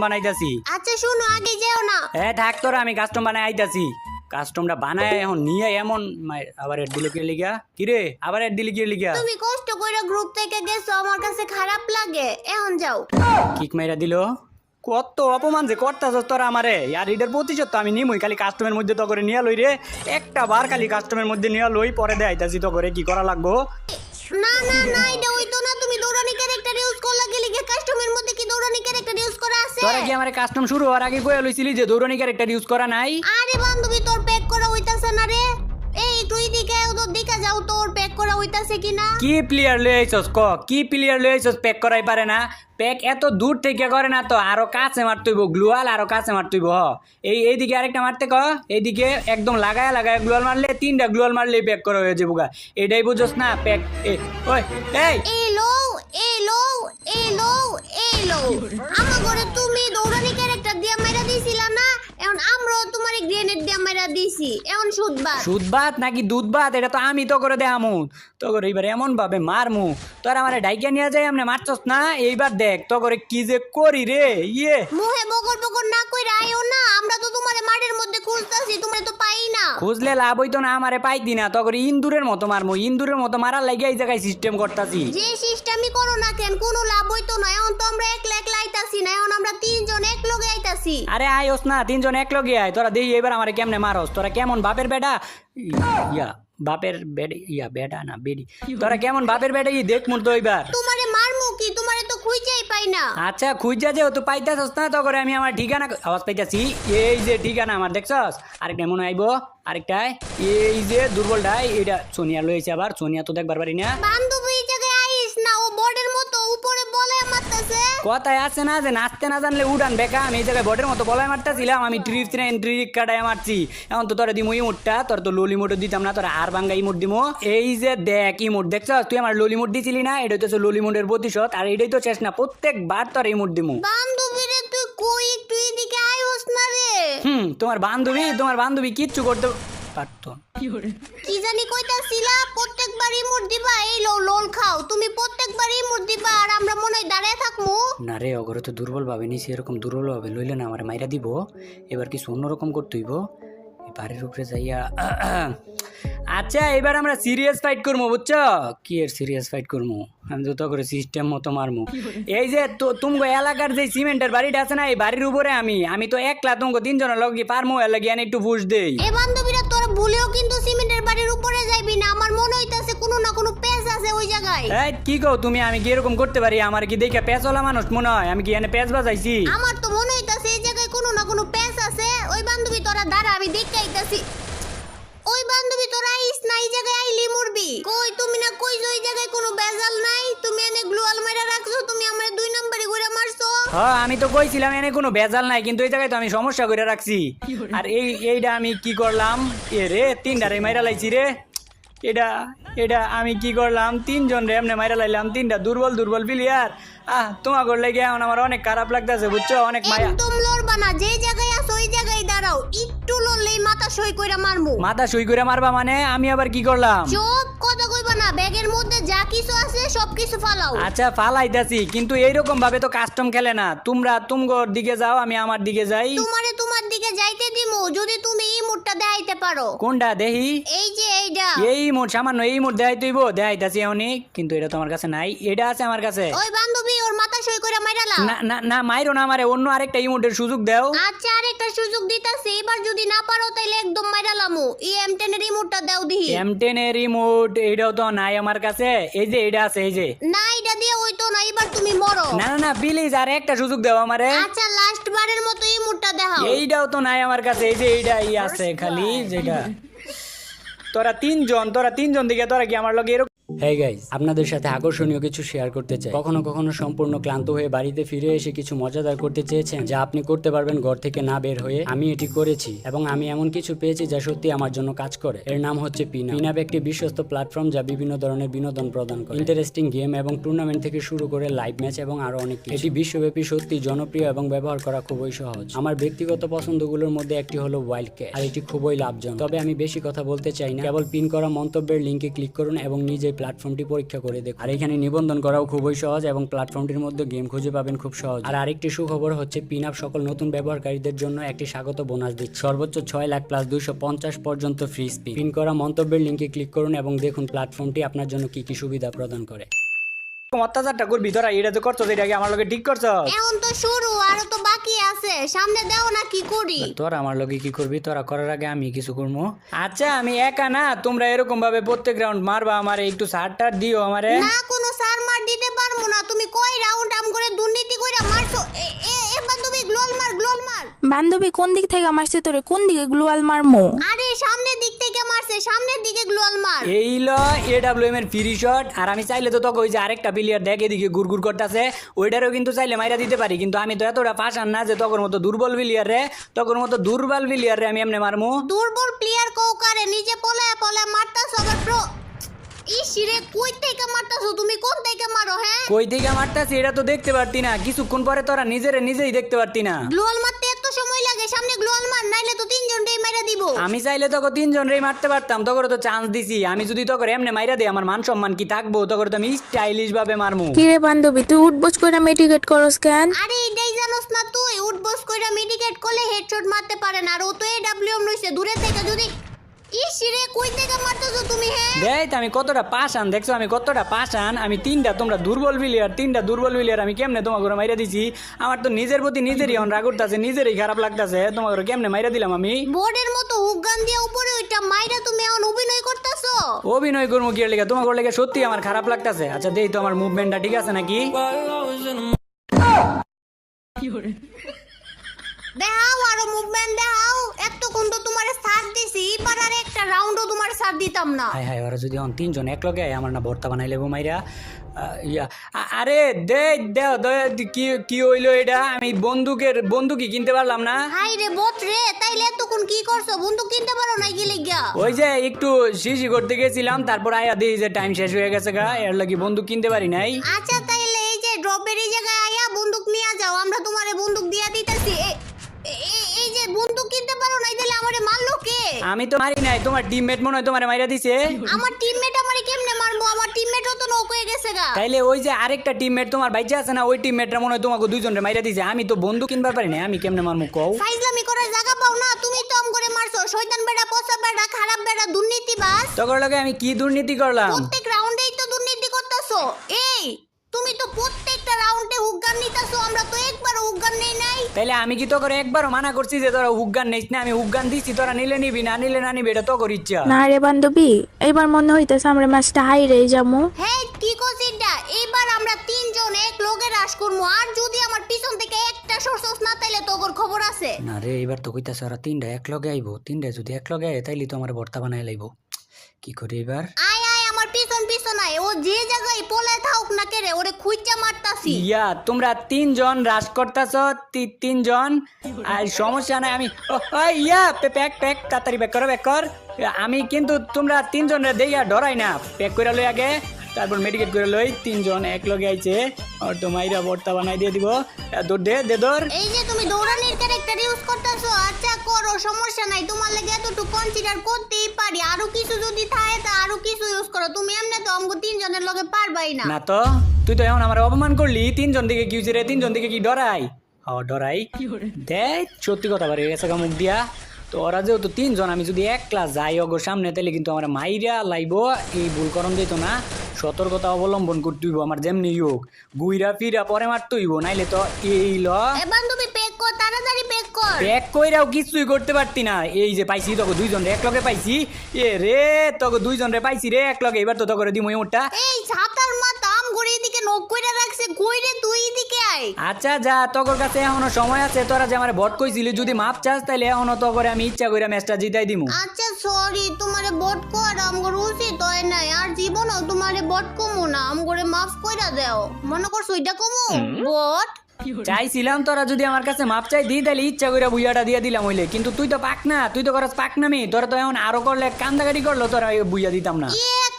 বানাইতাছি। আচ্ছা শুনো, আগে যেও না। থাক তোরা, আমি কাস্টম বানাই আইতাছি। কাস্টমটা বানায় এখন নিয়ে এমন আবার এড দিল কি লিগা? কিরে আবার এড দিলি কি লিগা? তুমি কষ্ট করে গ্রুপ থেকে গেছো, আমার কাছে খারাপ লাগে। এখন যাও। কিক মাইরা দিল। কত অপমান যে করতাছস তোরা আমারে। আর এটার প্রতিশোধ তো আমি নিমই। খালি কাস্টমের মধ্যে তো করে নিয়ে লই রে। একটা বার খালি কাস্টমের মধ্যে নিয়ে লই, পরে দেখাইতাছি তো করে কি করা লাগবো। না না না, এটা হইতো না। তুমি দৌড়ানি ক্যারেক্টার ইউজ করলা, গেলি গে কাস্টমের মধ্যে কি দৌড়ানি ক্যারেক্টার ইউজ করা আছে? তোরা কি আমারে কাস্টম শুরু হওয়ার আগে কইয়া লইছিলি যে দৌড়ানি ক্যারেক্টার ইউজ করা নাই? আরে বান্ধবী, তোর প্যাক করা হইতাছে না রে। এই তুই দিকে ওদের দিকে যাও, তোর প্যাক করা হইতাছে কিনা। কি প্লেয়ার লই আইছস ক? কি প্লেয়ার লই আইছস প্যাক করাই পারে না? প্যাক এত দূর থেকে করে না তো, আরো কাছে মারতেইব গ্লুয়াল, আরো কাছে মারতেইব। এইদিকে আরেকটা মারতে ক। এইদিকে একদম লাগায় লাগায় গ্লুয়াল মারলে, 3টা গ্লুয়াল মারলেই প্যাক করা হয়ে যাবো গা। এটাই বুঝছস না প্যাক? ওই এই এলো এলো এলো এলো, আমার ঘরে তুমি দৌড়ানি ক্যারেক্টার দিয়া মেরা দিছিলা না, এখন আমরাও তোমার গ্রেনেড দিয়া মেরা দিছি। এখন সুদবাদ সুদ ভাত নাকি দুধ ভাত, এটা তো আমি তো করে দেখামু। তো করে এইবার এমন ভাবে মারমু, তোর আমার ডাইকা নিয়ে যাই আমনে মারছস না। এইবার দেখ তো করে কি যে করি রে। মুহে বগর বগর না কইরা আইও না। আমরা তো তোমারে মাঠের মধ্যে খুঁজতাছি, তোমারে তো পাই না। খুঁজলে লাভ হইতো না, আমারে পাইতি না। তো করে ইন্দুরের মতো মারমু, ইন্দুরের মতো মারার লাগে এই জায়গায় সিস্টেম করতাছি। যে সিস্টেমই করো না কেন, কোনো লাভ হইতো না। এখন তো আমরা একলা একলা আইতাছি না, এখন আমরা 3 জন এক লগে আইতাছি। আরে আইস না, 3 জন এক লগে আয়। তোরা দেখি এবার আমারে কেমনে মারস। তোরা কেমন বাপের বেটা বাপের বেটা না বেডি। তোরা কেমন বাপের বেটা দেখ মুর তো এবার। তোমারে মারমু কি? তোমারে তো খুঁজেই পাই না। আচ্ছা খুঁজা যে তো পাইতাছস না, তো করে আমি আমার ঠিকানা আওয়াজ পাইতাছি। এই যে ঠিকানা আমার দেখছস। আরেকটা মনে আইবো, আরেকটাই এই যে দুর্বলটাই, এটা সোনিয়া লইছে। আবার সোনিয়া তো দেখবার পারি না। বান্ধবী এই জায়গায় আইস না, ও বর্ডের মতো উপরে বলে মারতাছে। কথায় আছে না যে নাচতে না জানলে উড়ান বেকা। আমি এই জায়গায় বটের মতো বলায় মারতেছিলাম, আমি ট্রিক কাটায় মারছি। এখন তো তোরা দিমো ইমোটটা, তোর তো ললি মোটও দিতাম না, তোরা আর বাঙ্গা ইমোট দিমো। এই যে দেখ ইমোট দেখছ, তুই আমার ললি মোট দিছিলি না, এটা হচ্ছে ললি মোটের প্রতিশোধ। আর এটাই তো শেষ না, প্রত্যেকবার তোর ইমোট দিমো। বান্ধবী রে, তুই কই একটু এদিকে আইস না রে। তোমার বান্ধবী কিচ্ছু করতে পারতো। কি জানি কইতাছিলা, প্রত্যেকবার ইমোট দিবা। এই লোল খাও, তুমি প্রত্যেকবার ইমোট দিবা আর আমরা মনে হয় দাঁড়ায় থাকমু। না রে, অগরে তো দুর্বল ভাবে নিছি। এরকম দুর্বল ভাবে লইলে না আমার মাইরা দিব। এবার কিছু অন্যরকম করতে হইব। বাড়ির উপরে যাইয়া আচ্ছা এবার আমরা সিরিয়াস ফাইট করবো, বুঝছো? কি এর সিরিয়াস ফাইট করবো? আমি তো করে সিস্টেম মতো মারমু। এই যে তুমগো এলাকার যে সিমেন্টের বাড়িটা আছে না, এই বাড়ির উপরে আমি তো একলা তুমগো 3 জনের লগে পারমু। এর লাগে আমি একটু বুঝ দেই। এ বান্ধবীরা, তোর ভুলেও কিন্তু সিমেন্টের বাড়ির উপরে যাইবি না। আমার মনে হইতাছে কোনো না কোনো পেজ আছে ওই জায়গায়। এই কি কও তুমি? আমি কি এরকম করতে পারি? আমার কি দেখে পেঁচওয়ালা মানুষ মনে হয়? আমি কি এনে পেঁচ বাজাইছি? আমার তো মনে হইতাছে এই জায়গায় কোনো না কোনো পেজ আছে। ওই বান্ধবী তোরা দাঁড়া, আমি দেখতে আইতাছি। ওই বান্ধবী তোরা আইস না, এই জায়গায় আইলি মরবি। কই তুমি না কই যে ওই জায়গায় কোনো বেজাল নাই? তুমি এনে গ্লুয়াল মেরা রাখছো, তুমি আমার 2 নম্বরে ঘুরে মারছো। হ্যাঁ আমি তো কইছিলাম এনে কোনো ভেজাল নাই, কিন্তু এই জায়গায় তো আমি সমস্যা করে রাখছি। আর এইটা আমি কি করলাম? এ রে 3টারে মাইরা লাইছি রে। এটা আমি কি করলাম? 3 জন রে এমনি মাইরা লাইলাম, 3টা দুর্বল প্লেয়ার। তোমার ঘর লেগে এখন আমার অনেক খারাপ লাগতেছে, বুঝছো? অনেক মায়া। একদম লড়বা না, যে জায়গায় আছো ওই জায়গায় দাঁড়াও। একটু লড়লেই মাথা সই কইরা মারমু। মাথা সই করে মারবা মানে? আমি আবার কি করলাম? চুপ, কথা কইবা না। ব্যাগের মধ্যে যা কিছু আছে সব কিছু ফালাও। আচ্ছা ফালাইতাছি, কিন্তু এইরকম ভাবে তো কাস্টম খেলে না। তোমরা তুমগোর দিকে যাও, আমি আমার দিকে যাই। তোমারে তোমার দিকে যাইতে দিমু যদি তুমি এই মুডটা দেখাইতে পারো। কোনটা দেখি? এই যে এইটা। এই মোট সামান্য এই মোট দেখাই তুইব, দেখাইতাছি অনেক, কিন্তু এটা তো আমার কাছে নাই। এটা আছে আমার কাছে। ওই বান্ধবী ওর মাথা সই করে মাইরালা। না না না, মাইরো না আমারে, অন্য আরেকটা ইমোটের সুযোগ দাও। আচ্ছা আরেকটা সুযোগ দিতাছি, এবার যদি না পারো তাইলে একদম মাইরালামু। এই M10 এর রিমোটটা দাও দিহি। M10 এর রিমোট এটাও তো নাই আমার কাছে। এই যে এটা আছে, এই যে। না এটা দিয়ে হইতো না, এবার তুমি মরো। না না না প্লিজ, আর একটা সুযোগ দাও আমারে। আচ্ছা লাস্ট বারের মতো এই মুডটা দেখাও। এইটাও তো নাই আমার কাছে। এই যে এইটাই আছে খালি, যেটা। তোরা 3 জন দিকে তোরা কি আমার লগে এরকম? হেই গাইস, আপনাদের সাথে আকর্ষণীয় কিছু শেয়ার করতে চাই। কখনো কখনো সম্পূর্ণ ক্লান্ত হয়ে বাড়িতে ফিরে এসে কিছু মজাদার করতে চেয়েছেন, যা আপনি করতে পারবেন ঘর থেকে না বের হয়ে। আমি এটি করেছি এবং আমি এমন কিছু পেয়েছি যা সত্যি আমার জন্য কাজ করে। এর নাম হচ্ছে পিনাপ একটি বিশ্বস্ত প্ল্যাটফর্ম যা বিভিন্ন ধরনের বিনোদন প্রদান করে। ইন্টারেস্টিং গেম এবং টুর্নামেন্ট থেকে শুরু করে লাইভ ম্যাচ এবং আরো অনেক কিছু। এটি বিশ্বব্যাপী সত্যি জনপ্রিয় এবং ব্যবহার করা খুবই সহজ। আমার ব্যক্তিগত পছন্দগুলোর মধ্যে একটি হলো ওয়াইল্ড ক্যাশ, আর এটি খুবই লাভজনক। তবে আমি বেশি কথা বলতে চাই না, কেবল পিন করা মন্তব্যের লিঙ্কে ক্লিক করুন এবং নিজে প্ল্যাটফর্মটি পরীক্ষা করে দেখুন। আর এখানে নিবন্ধন করাও খুবই সহজ এবং প্ল্যাটফর্মটির মধ্যে গেম খুঁজে পাবেন খুব সহজ। আর আরেকটি সুখবর হচ্ছে পিন আপ সকল নতুন ব্যবহারকারীদের জন্য একটি স্বাগত বোনাস দিচ্ছে। সর্বোচ্চ 6 লাখ প্লাস 250 পর্যন্ত ফ্রি স্পিন। পিন করা মন্তব্যের লিঙ্কে ক্লিক করুন এবং দেখুন প্ল্যাটফর্মটি আপনার জন্য কি কি সুবিধা প্রদান করে। অত্যাচারটা করবি তোরা, এটা তো করছো, এটাকে আমার লগে ঠিক করছো। এখন তো শুরু, আরো তো বাকি আছে, সামনে দাও না কি করি। তোরা আমার লগে কি করবি, তোরা করার আগে আমি কিছু করবো। আচ্ছা আমি একা না, তোমরা এরকম ভাবে প্রত্যেক রাউন্ড মারবা আমারে, একটু সার টার দিও আমারে। না কোনো সার মার দিতে পারবো না, তুমি কই রাউন্ড আম করে দুর্নীতি কইরা মারছো। এবার তুমি গ্লোল মার। বান্ধবী কোন দিক থেকে মারছে তোরে, কোন দিকে গ্লোয়াল মারমো? আরে সামনের দিক থেকে মারছে, সামনের দিকে গ্লোল মার। এই ল এডব্লিউএম এর ফ্রি শট। আর আমি চাইলে তো তোকে ওই যে আরেকটা প্লেয়ার দেখ এদিকে গুড়গুড় করতেছে, ওইটারও কিন্তু চাইলে মাইরা দিতে পারি, কিন্তু আমি তো এতটা ফাঁসান না যে তোর মতো দুর্বল প্লেয়ার রে, আমি এমনি মারমু। দুর্বল প্লেয়ার কৌকারে নিজে পলায় মারতাছ আবার প্রো। ইসিরে কই থেকে মারতাছো তুমি, কোন থেকে মারো? হ্যাঁ কই থেকে মারতাছি এটা তো দেখতে পারতি না, কিছুক্ষণ পরে তোরা নিজেই দেখতে পারতি না। গ্লোয়াল মারতে এত সময় লাগে, সামনে গ্লোয়াল মার, নাইলে তো তিনজনটাই মাইরা দিব। আমি চাইলে তোকে তিনজনরেই মারতে পারতাম, তোকে তো চান্স দিছি। আমি যদি তোকে এমনি মাইরা দেই আমার মান সম্মান কি থাকবো? তোকে তো আমি স্টাইলিশ ভাবে মারমু। কি রে বান্ধবী, তুই উঠবোস করে মেডিকেট করস কেন? আরে এটাই জানোস না তুই, উঠবস কইরা মেডিকেট করলে হেডশট মারতে পারে না, আর ও তো এডব্লিউএম রইছে দূরে থেকে। যদি ইসিরে কই থেকে মারতাছো তুমি? হ্যাঁ দেখ আমি কতটা পাশান, দেখছো আমি কতটা পাশান। আমি তোমরা দুর্বল প্লেয়ার, আমি কেমনে তোমাকে মাইরা দিছি। আমার তো নিজের প্রতি নিজেরই রাগ উঠতাছে, নিজেরই খারাপ লাগতাছে, তোমাকে কেমনে মাইরা দিলাম আমি। বোর্ডের মতো হুগান দিয়ে উপরে ওইটা মাইরা তুমি এখন অভিনয় করতেছো। অভিনয় করবো কি লেগে, তোমাকে লেগে সত্যি আমার খারাপ লাগতাছে। আচ্ছা দেই তো আমার মুভমেন্টটা ঠিক আছে নাকি। দেখাও আরো মুভমেন্ট দেখাও, এতক্ষণ তো তোমার সাথ দিছি, এবার আর একটা রাউন্ডও তোমার সাথ দিতাম না। হাই ওরা যদি তিনজন এক লগে আমার না ভর্তা বানাই লেবো মাইরা। আরে কি হইলো এটা? আমি বন্দুকই কিনতে পারলাম না। হাই রে বট রে, তাইলে এতক্ষণ কি করছো? বন্দুক কিনতে পারো না গেলে গিয়া? ওই যে একটু শিশি করতে গেছিলাম, তারপর আয়া দিই যে টাইম শেষ হয়ে গেছে গা, এর লাগি বন্দুক কিনতে পারি নাই। আচ্ছা তাইলে এই যে ড্রপের এই জায়গায় আয়া বন্দুক নিয়ে যাও, আমরা তোমারে বন্দুক দিয়া দিতেছি। এই যে বন্দুক কিনতে পারো না, তাইলে আমারে মারলো কে? আমি তো মারি নাই, তোমার টিমমেট মনে হয় তোমারে মাইরা দিছে। আমার টিমমেট আমারে কেমনে মারবো? আমার টিমমেটও তো নক হয়ে গেছে গা। তাইলে ওই যে আরেকটা টিমমেট তোমার বাইচা আছে না, ওই টিমমেটরা মনে হয় তোমাকে দুইজনের মাইরা দিছে। আমি তো বন্দুক কিনবার পারি না, আমি কেমনে মারমু কও? ফাইজলামি করার জায়গা পাও না, তুমি তো করে মারছো। শয়তান বেড়া, পচা বেড়া, খারাপ বেড়া, দুর্নীতিবাজ। তোর লগে আমি কি দুর্নীতি করলাম? প্রত্যেক রাউন্ডেই তো দুর্নীতি করতেছো। এই তুমি তো প্রত্যেকটা রাউন্ডে হুগান নিতাছো, আমরা তো একবারও হুগান নেই নাই। তাইলে আমি কি তোকে একবারও মানা করছি যে তোরা হুগান নিস না? আমি হুগান দিছি, তোরা নিলে নিবি, না নিলে না নিবি, এটা তোর ইচ্ছা। না রে বান্ধবী, এবার মনে হইতেছে আমরা ম্যাচটা হাইরে যাবো। হ্যাঁ কি কইছিস? এইবার আমরা তিনজন এক লগে রাশ করবো, আর যদি আমার পিছন থেকে একটা সরসস না তাইলে তোর খবর আছে। না রে, এবার তো কইতাছে ওরা তিনটা এক লগে আইবো, তিনটা যদি এক লগে আয় তাইলে তো আমার ভর্তা বানাই লাইবো। কি করি এবার? আয় আমার পিছন আয়, ও যে জায়গায় পলায় থাক না কেরে, ওরে খুঁজা মারতাছি। তোমরা তিনজন রাশ করতেছ, তিনজন, আর সমস্যা নাই। আমি প্যাক তাড়াতাড়ি ব্যাক কর। আমি কিন্তু তোমরা তিনজন দেইয়া ডরাই না, প্যাক করে লই আগে, তারপর মেডিকেট করে লই। তিনজন এক লগে আইছে, আর তো মাইরা ভর্তা বানাই দিয়ে দিব। দৌড় দে দৌড়। এই যে তুমি দৌড়ানির ক্যারেক্টার ইউজ করতেছো, আচ্ছা করো, সমস্যা নাই, তোমার লাগে এতটুকু কনসিডার করতেই পারি। আরো কিছু যদি থাকে তা আরো কিছু ইউজ করো, তুমি এমনি তো আমগো তিনজনের লগে পারবাই না। না তো তুই তো এখন আমার অপমান করলি। তিনজন দিকে কি হইছে রে? তিনজন দিকে কি ডরাই? ডরাই দেখ, সত্যি কথা বাড়ি গেছে মুখ দিয়া। তো ওরা যেহেতু তিনজন, আমি যদি এক ক্লাস যাই ওগোর সামনে, তাহলে কিন্তু আমার মাইরা লাইবো। এই ভুল করণ দিত না, সতর্কতা অবলম্বন করতে হইব। আমার যেমনি হোক গুইরা ফিরা পরে মারতে হইব, নাইলে তো এই বান্ধবী পেক কর, তাড়াতাড়ি পেক কর। প্যাক কইরাও কিছুই করতে পারতি না। এই যে পাইছি তোকে দুইজন রে এক লগে পাইছি। রে তোকে দুইজন রে পাইছি রে এক লগে। এবার তো তোকে দিমু ওটা। এই ছাতার মাথা আম ঘুরে এদিকে নক কইরা রাখছে, কইরে তুই এদিকে আয়। আচ্ছা যা, তোর কাছে এখনো সময় আছে। তোরা যে আমার ভোট কইছিলি, যদি মাপ চাস তাইলে এখনো তো করে আমি ইচ্ছা কইরা ম্যাচটা জিতাই দিমু। আচ্ছা সরি, তোমারে বট কর আমগর উচিত হয় নাই, আর জীবনও তোমারে বট কমু না, আমগরে মাফ কইরা দাও। মনে করছো এটা কমু বট? চাইছিলাম তোরা যদি আমার কাছে মাপ চাই দিই, তাহলে ইচ্ছা কইরা বুইয়াটা দিয়ে দিলাম হইলে। কিন্তু তুই তো পাক না, তুই তো করস পাক নামি। তোরা তো এখন আরো করলে কান্দাকাটি করলো, তোরা বুইয়া দিতাম না।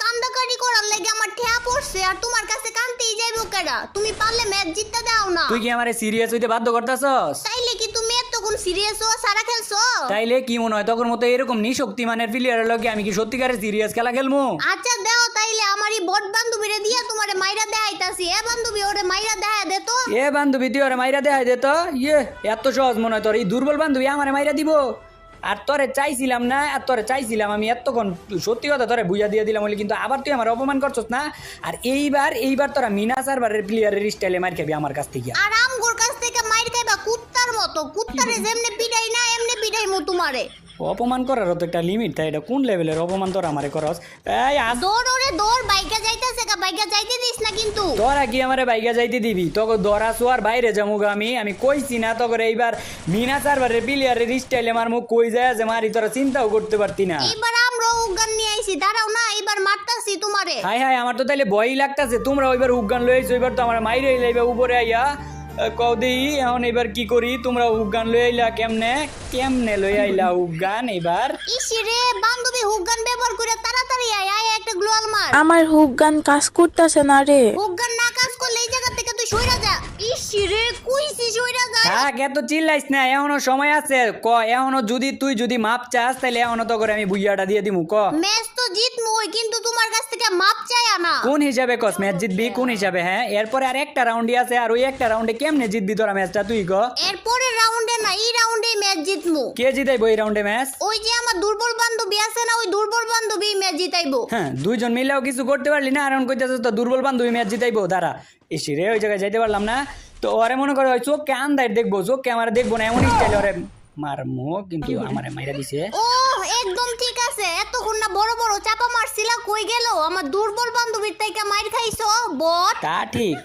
কান্দাকাটি করার লাগে আমার ঠেয়া পড়ছে, আর তোমার কাছে কান্তেই যাইবো কেডা? তুমি পারলে ম্যাচ জিততে দাও না। তুই কি আমারে সিরিয়াস হইতে বাধ্য করতাছস? তাইলে কি তুমি এতক্ষণ সিরিয়াস হও, সারা খেলছো? তাইলে কি মনে হয় তোর মতো এরকম নিশক্তিমানের প্লেয়ারের লগে আমি কি সত্যিকারের সিরিয়াস খেলা খেলমু? আচ্ছা দাও তাইলে আমারই বট বান্ধবীরে দিয়া তোমারে মাইরা দেখাইতাছি। এ বান্ধবী ওরে মাইরা দেখা দে তো। এ বান্ধবী তুই ওরে মাইরা দেখাই দে তো। ইয়ে এত সহজ মনে হয় তোর এই দুর্বল বান্ধবী আমারে মাইরা দিব? আর তোরে চাইছিলাম না, আর তোরে চাইছিলাম আমি এতক্ষণ, সত্যি কথা তোরে বুঝা দিয়ে দিলাম বলে, কিন্তু আবার তুই আমার অপমান করছস না। আর এইবার তোরা মিনা সার্ভারের প্লেয়ারের স্টাইলে মার খাবি আমার কাছ থেকে। আর আমগোর কাছ থেকে মাইর খাইবা কুত্তার মতো। কুত্তারে যেমনে পিটাই না এমনি পিটাইমু তোমারে। অপমান করারও তো একটা লিমিট তাই, এটা কোন লেভেলের অপমান তোরা আমারে করস? এই দৌড় ওরে দৌড়, বাইকা যাইতাছে গা, বাইকা যাইতে দিস না কিন্তু। তোরা কি আমারে বাইকা যাইতে দিবি? তোকে দরা সোয়ার বাইরে যামুগা আমি কইছি না তোকে এইবার মিনা সার্ভারের প্লেয়ারের স্টাইলে মার মুখ কই যায় যে মারি, তোরা চিন্তাও করতে পারতি না। এইবার আমরা উগান নিয়ে আইছি, দাঁড়াও না, এইবার মারতাছি তোমারে। হাই হাই, আমার তো তাইলে ভয়ই লাগতাছে। তোমরা ওইবার উগান লই আইছো, এবার তো আমার মাইরে লাইবা উপরে আইয়া। কদি এখন এবার কি করি? তোমরা উগান লই আইলা কেমনে লই আইলা উগান এবার? ইসি রে বান্ধবী হুগান ব্যবহার করে তাড়াতাড়ি আয় আয়, একটা গ্লোয়াল মার। আমার হুক গান কাজ করতেছে না রে। হুগান না কাজ করলে এই জায়গা থেকে তুই সইরা যা। ইসি রে কইছি সইরা যা। থাক, এত চিল্লাইস না, এখনো সময় আছে। এখনো তুই মাপ চাস তাহলে এখনো তো করে আমি বুইয়াটা দিয়ে দিমু। ম্যাচ তো জিতমুই, কিন্তু তোমার কাছ থেকে মাপ চাই না। কোন হিসাবে কস ম্যাচ জিতবি? কোন হিসাবে? হ্যাঁ, এরপরে আর একটা রাউন্ডই আছে, আর ওই একটা রাউন্ডে কেমনে জিতবি তোরা ম্যাচটা তুই ক? এরপরে রাউন্ডে না, এই রাউন্ডেই ম্যাচ জিতমু। কে জিতাইবো এই রাউন্ডে ম্যাচ? ওই যে আমার দুর্বল বান্ধবী আছে না, ওই দুর্বল বান্ধবী ম্যাচ জিতাইবো। হ্যাঁ, দুইজন মিলেও কিছু করতে পারলি না, আর এখন কইতাছিস তো দুর্বল বান্ধবী ম্যাচ জিতাইবো। দাঁড়া, ইসি রে ওই জায়গায় যাইতে পারলাম না তো ওরে মনে করে ওই চোখকে আন্দায় দেখবো, চোখকে আমার দেখবো না, এমন স্টাইল ওরে মারমো, কিন্তু আমারে মাইরা দিছে। ও একদম ঠিক আছে, এতক্ষণ না বড় বড় চাপা মারছিলা, কই গেল আমার দুর্বল বান্ধবীর থেকে মাইর খাইছো বট? তা ঠিক।